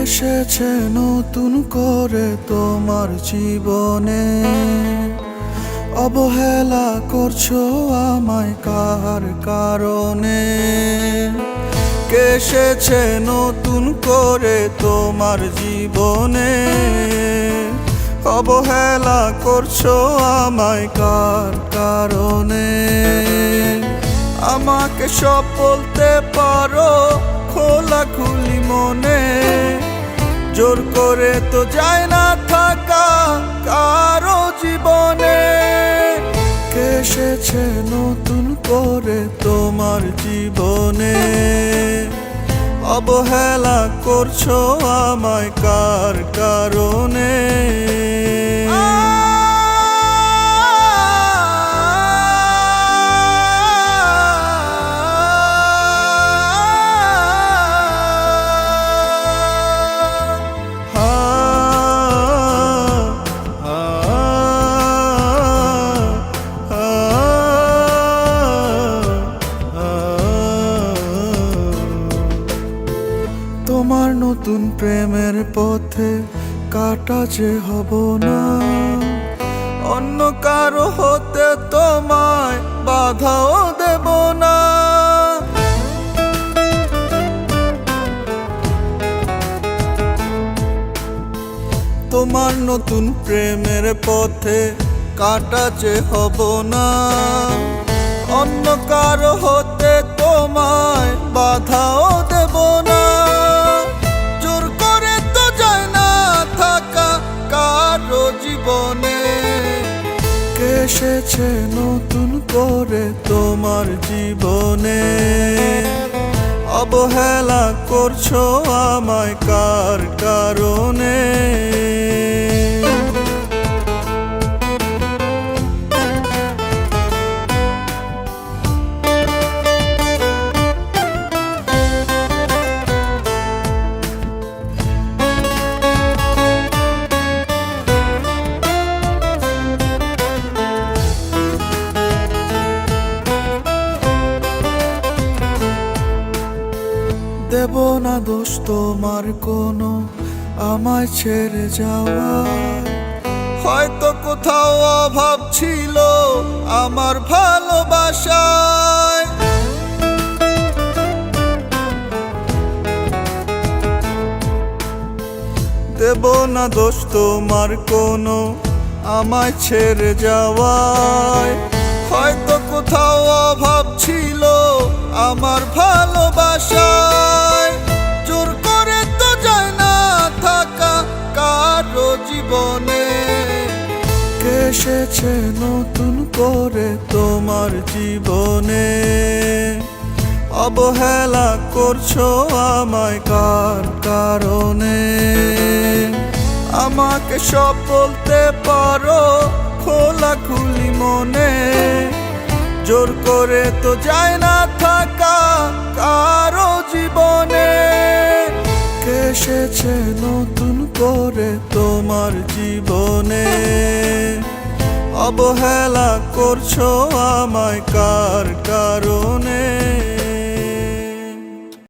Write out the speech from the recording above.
এসেছে নতুন করে তোমার জীবনে, অবহেলা করছো আমায় কার কারণে? কে এসেছে নতুন করে তোমার জীবনে, অবহেলা করছো আমায় কার কারণে? আমাকে সব বলতে পারো খোলাখুলি মনে, জোর করে তো যায় না থাকা কারো জীবনে। কে এসেছে নতুন করে তোমার জীবনে, অবহেলা করছো আমায় কার কারণে? তোমার নতুন প্রেমের পথে কাটা যে হব না, অন্য কারো হতে তোমায় বাধাও দেব না। তোমার নতুন প্রেমের পথে কাটা যে হব না, অন্য কারো হতে তোমায় বাধাও দেব না। জোর করে তো যায় না থাকা কারো জীবনে। কে এসেছে নতুন করে তোমার জীবনে, অবহেলা করছো আমায় কার কারণে? দেব না দোষ তোমার কোনো আমায় ছেড়ে যাওয়া, হয়তো কোথাও অভাব ছিল আমার ভালোবাসায়। দেব না দোষ তোমার কোনো আমায় ছেড়ে যাওয়ায়, হয়তো কোথাও অভাব ছিল আমার ভালোবাসায়। জোর করে তো যায় না থাকা কারো জীবনে। কে এসেছে নতুন করে তোমার জীবনে, অবহেলা করছো আমায় কার কারণে? আমাকে সব বলতে পারো খোলাখুলি মনে, জোর করে তো যায় না থাকা কারো জীবনে। কে এসেছে নতুন করে তোমার জীবনে, অবহেলা করছো আমায় কার কারণে?